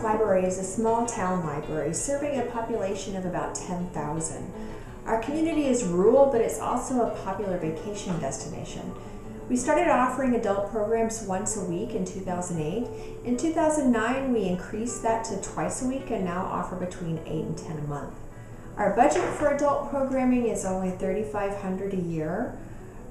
Library is a small town library serving a population of about 10,000. Our community is rural, but it's also a popular vacation destination. We started offering adult programs once a week in 2008. In 2009, we increased that to twice a week and now offer between 8 and 10 a month. Our budget for adult programming is only $3,500 a year.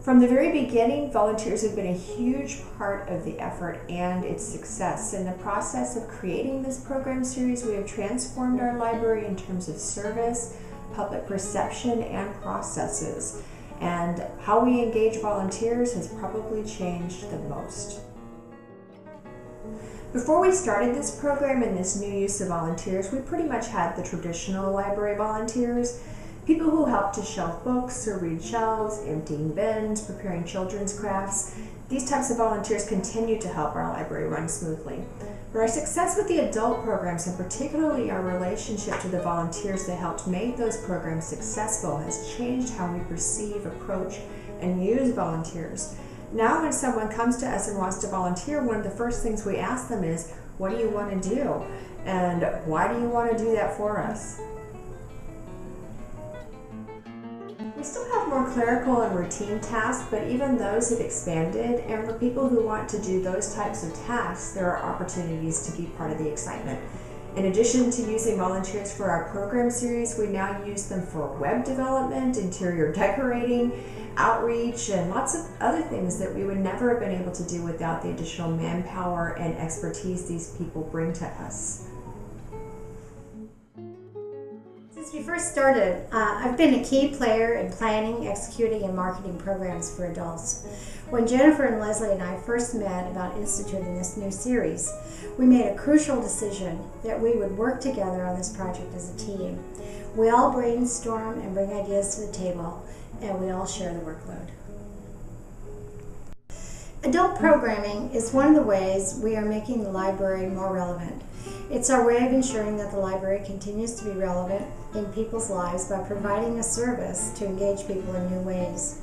From the very beginning, volunteers have been a huge part of the effort and its success. In the process of creating this program series, we have transformed our library in terms of service, public perception, and processes. And how we engage volunteers has probably changed the most. Before we started this program and this new use of volunteers, we pretty much had the traditional library volunteers. People who help to shelf books or read shelves, emptying bins, preparing children's crafts. These types of volunteers continue to help our library run smoothly. But our success with the adult programs, and particularly our relationship to the volunteers that helped make those programs successful, has changed how we perceive, approach, and use volunteers. Now when someone comes to us and wants to volunteer, one of the first things we ask them is, what do you want to do? And why do you want to do that for us? We still have more clerical and routine tasks, but even those have expanded, and for people who want to do those types of tasks, there are opportunities to be part of the excitement. In addition to using volunteers for our program series, we now use them for web development, interior decorating, outreach, and lots of other things that we would never have been able to do without the additional manpower and expertise these people bring to us. Since we first started, I've been a key player in planning, executing, and marketing programs for adults. When Jennifer and Leslie and I first met about instituting this new series, we made a crucial decision that we would work together on this project as a team. We all brainstorm and bring ideas to the table, and we all share the workload. Adult programming is one of the ways we are making the library more relevant. It's our way of ensuring that the library continues to be relevant in people's lives by providing a service to engage people in new ways.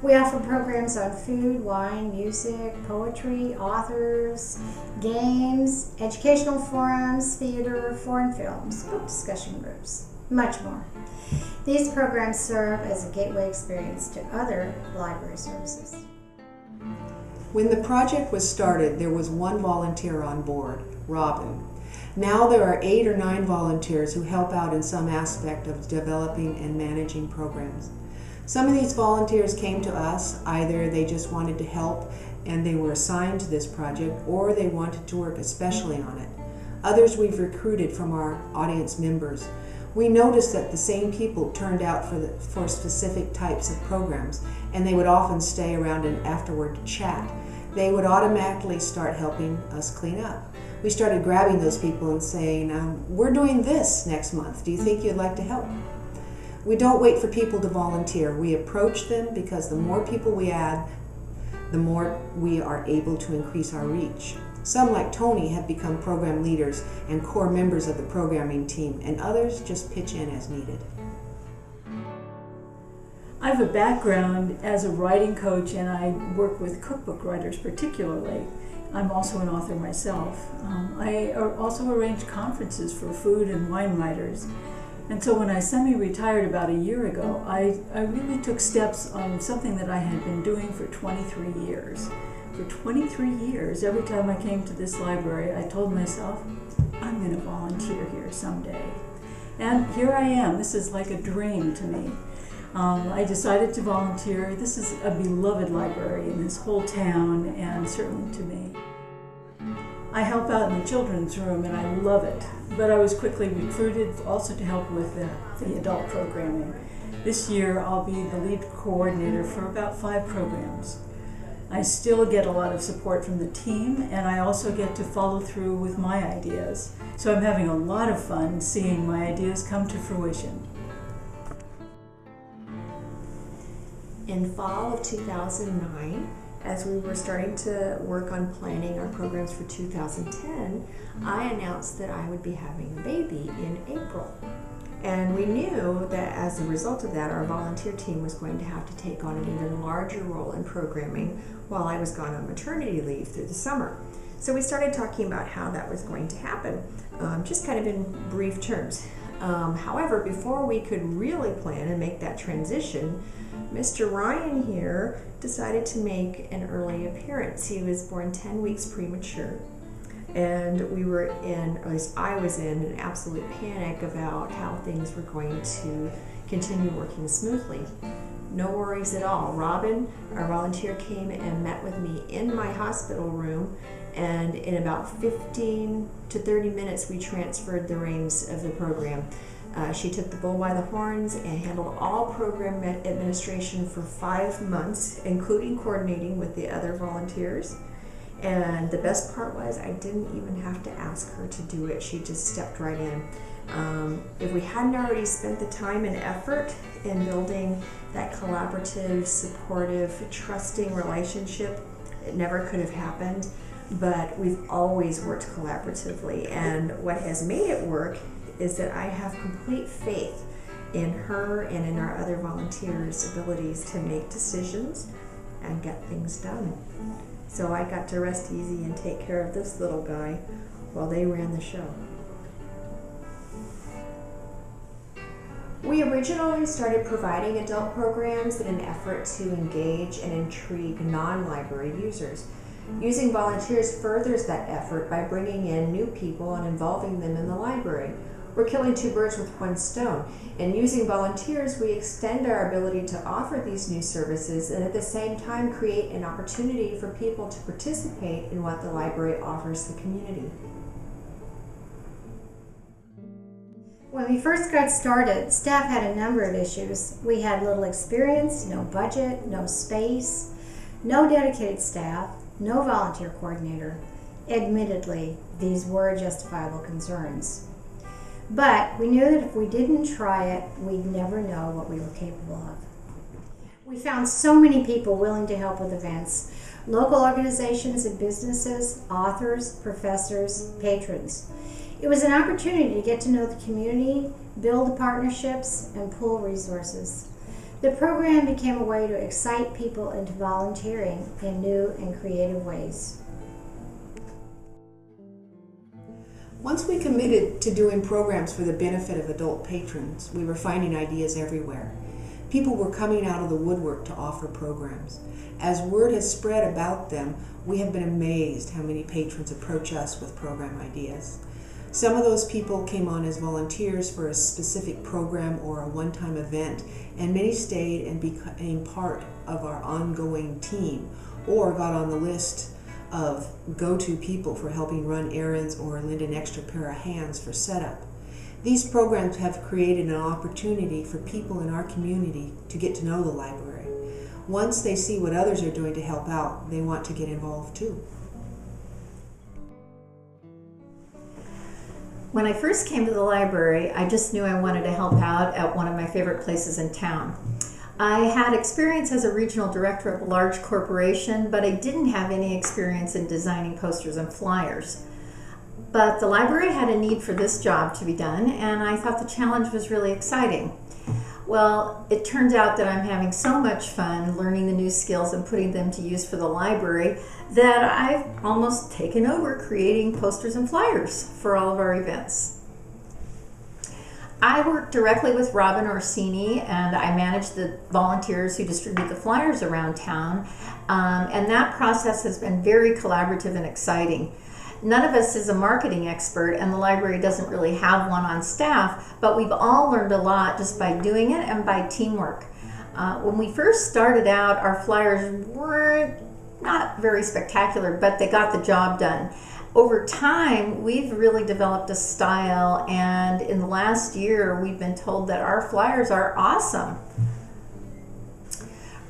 We offer programs on food, wine, music, poetry, authors, games, educational forums, theater, foreign films, book discussion groups, much more. These programs serve as a gateway experience to other library services. When the project was started, there was one volunteer on board, Robin. Now there are 8 or 9 volunteers who help out in some aspect of developing and managing programs. Some of these volunteers came to us, either they just wanted to help and they were assigned to this project, or they wanted to work especially on it. Others we've recruited from our audience members. We noticed that the same people turned out for specific types of programs, and they would often stay around and afterward chat. They would automatically start helping us clean up. We started grabbing those people and saying, we're doing this next month. Do you think you'd like to help? We don't wait for people to volunteer. We approach them because the more people we add, the more we are able to increase our reach. Some, like Tony, have become program leaders and core members of the programming team, and others just pitch in as needed. I have a background as a writing coach, and I work with cookbook writers particularly. I'm also an author myself. I also arrange conferences for food and wine writers. And so when I semi-retired about a year ago, I really took steps on something that I had been doing for 23 years. For 23 years, every time I came to this library, I told myself, I'm going to volunteer here someday. And here I am. This is like a dream to me. I decided to volunteer. This is a beloved library in this whole town, and certainly to me. I help out in the children's room, and I love it. But I was quickly recruited also to help with the adult programming. This year, I'll be the lead coordinator for about 5 programs. I still get a lot of support from the team, and I also get to follow through with my ideas. So I'm having a lot of fun seeing my ideas come to fruition. In fall of 2009, as we were starting to work on planning our programs for 2010, I announced that I would be having a baby in April. And we knew that as a result of that, our volunteer team was going to have to take on an even larger role in programming while I was gone on maternity leave through the summer. So we started talking about how that was going to happen, just kind of in brief terms. However, before we could really plan and make that transition, Mr. Ryan here decided to make an early appearance. He was born 10 weeks premature, and we were in, or at least I was in, an absolute panic about how things were going to continue working smoothly. No worries at all. Robin, our volunteer, came and met with me in my hospital room, and in about 15 to 30 minutes we transferred the reins of the program. She took the bull by the horns and handled all program administration for 5 months, including coordinating with the other volunteers. And the best part was I didn't even have to ask her to do it. She just stepped right in. If we hadn't already spent the time and effort in building that collaborative, supportive, trusting relationship, it never could have happened. But we've always worked collaboratively, and what has made it work is that I have complete faith in her and in our other volunteers' abilities to make decisions and get things done. So I got to rest easy and take care of this little guy while they ran the show. We originally started providing adult programs in an effort to engage and intrigue non-library users. Using volunteers furthers that effort by bringing in new people and involving them in the library. We're killing 2 birds with 1 stone. In using volunteers, we extend our ability to offer these new services and at the same time create an opportunity for people to participate in what the library offers the community. When we first got started, staff had a number of issues. We had little experience, no budget, no space, no dedicated staff, no volunteer coordinator. Admittedly, these were justifiable concerns. But we knew that if we didn't try it, we'd never know what we were capable of. We found so many people willing to help with events. Local organizations and businesses, authors, professors, patrons. It was an opportunity to get to know the community, build partnerships, and pool resources. The program became a way to excite people into volunteering in new and creative ways. Once we committed to doing programs for the benefit of adult patrons, we were finding ideas everywhere. People were coming out of the woodwork to offer programs. As word has spread about them, we have been amazed how many patrons approach us with program ideas. Some of those people came on as volunteers for a specific program or a one-time event, and many stayed and became part of our ongoing team or got on the list of go-to people for helping run errands or lend an extra pair of hands for setup. These programs have created an opportunity for people in our community to get to know the library. Once they see what others are doing to help out, they want to get involved too. When I first came to the library, I just knew I wanted to help out at one of my favorite places in town. I had experience as a regional director of a large corporation, but I didn't have any experience in designing posters and flyers. But the library had a need for this job to be done, and I thought the challenge was really exciting. Well, it turns out that I'm having so much fun learning the new skills and putting them to use for the library that I've almost taken over creating posters and flyers for all of our events. I work directly with Robin Orsini, and I manage the volunteers who distribute the flyers around town, and that process has been very collaborative and exciting. None of us is a marketing expert, and the library doesn't really have one on staff, but we've all learned a lot just by doing it and by teamwork. When we first started out, our flyers weren't not very spectacular, but they got the job done. Over time, we've really developed a style, and in the last year, we've been told that our flyers are awesome.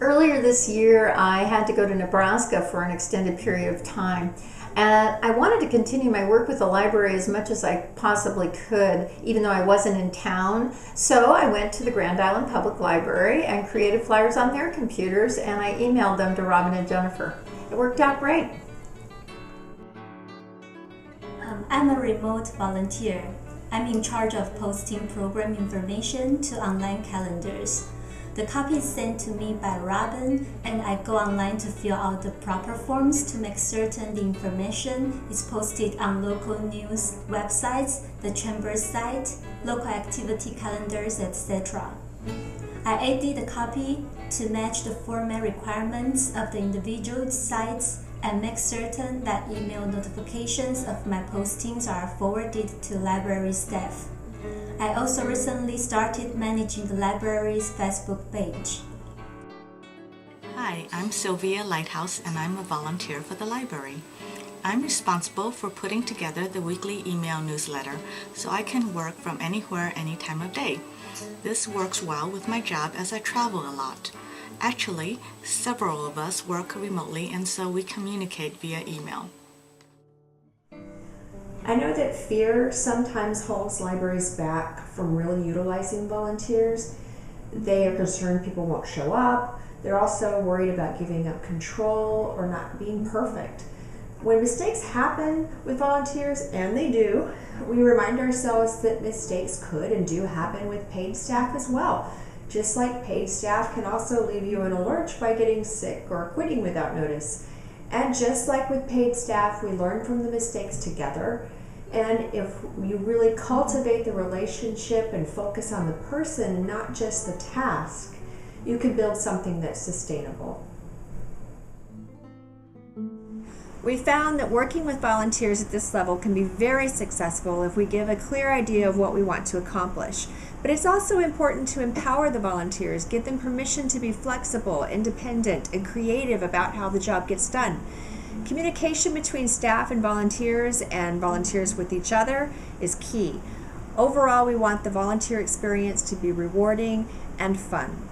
Earlier this year, I had to go to Nebraska for an extended period of time. And I wanted to continue my work with the library as much as I possibly could, even though I wasn't in town. So I went to the Grand Island Public Library and created flyers on their computers, and I emailed them to Robin and Jennifer. It worked out great. I'm a remote volunteer. I'm in charge of posting program information to online calendars. The copy is sent to me by Robin, and I go online to fill out the proper forms to make certain the information is posted on local news websites, the chamber site, local activity calendars, etc. I edit the copy to match the format requirements of the individual sites and make certain that email notifications of my postings are forwarded to library staff. I also recently started managing the library's Facebook page. Hi, I'm Sylvia Lighthouse and I'm a volunteer for the library. I'm responsible for putting together the weekly email newsletter so I can work from anywhere, any time of day. This works well with my job as I travel a lot. Actually, several of us work remotely and so we communicate via email. I know that fear sometimes holds libraries back from really utilizing volunteers. They are concerned people won't show up. They're also worried about giving up control or not being perfect. When mistakes happen with volunteers, and they do, we remind ourselves that mistakes could and do happen with paid staff as well. Just like paid staff can also leave you in a lurch by getting sick or quitting without notice. And just like with paid staff, we learn from the mistakes together. And if you really cultivate the relationship and focus on the person, not just the task, you can build something that's sustainable. We found that working with volunteers at this level can be very successful if we give a clear idea of what we want to accomplish. But it's also important to empower the volunteers, give them permission to be flexible, independent, and creative about how the job gets done. Communication between staff and volunteers with each other is key. Overall, we want the volunteer experience to be rewarding and fun.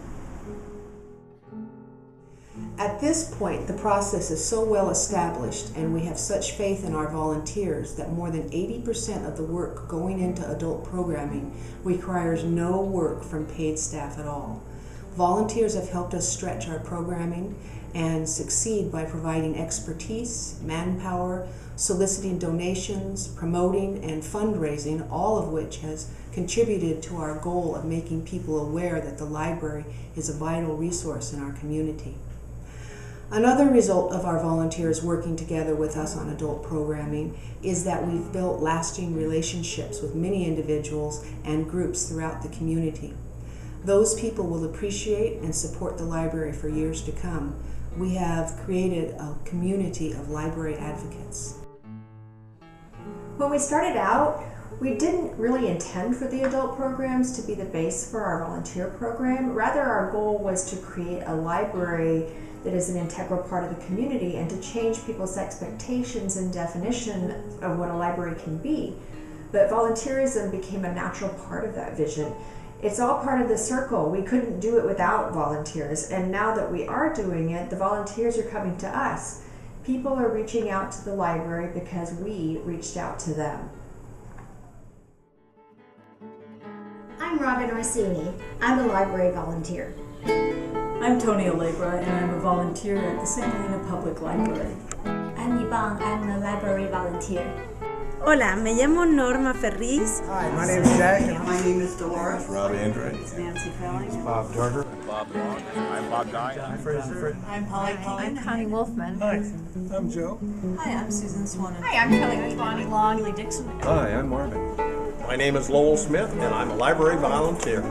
At this point, the process is so well established and we have such faith in our volunteers that more than 80% of the work going into adult programming requires no work from paid staff at all. Volunteers have helped us stretch our programming and succeed by providing expertise, manpower, soliciting donations, promoting, and fundraising, all of which has contributed to our goal of making people aware that the library is a vital resource in our community. Another result of our volunteers working together with us on adult programming is that we've built lasting relationships with many individuals and groups throughout the community. Those people will appreciate and support the library for years to come. We have created a community of library advocates. When we started out, we didn't really intend for the adult programs to be the base for our volunteer program. Rather, our goal was to create a library that is an integral part of the community and to change people's expectations and definition of what a library can be. But volunteerism became a natural part of that vision. It's all part of the circle. We couldn't do it without volunteers, and now that we are doing it, the volunteers are coming to us. People are reaching out to the library because we reached out to them. I'm Robin Orsini. I'm a library volunteer. I'm Tony Allegra, and I'm a volunteer at the Helena Public Library. I'm Yvonne. I'm a library volunteer. Hola, me llamo Norma Ferriz. Hi, my name is Jack. My name is Dolores. Robbie Andre. Nancy Felling. Bob Turner. Bob Long. I'm Bob Dye. I'm Fraser. I'm Polly. I'm Connie Wolfman. Hi, I'm Joe. Hi, I'm Susan Swannen. Hi, I'm Kelly Bonnie Longley Dixon. Hi, I'm Marvin. My name is Lowell Smith, and I'm a library volunteer.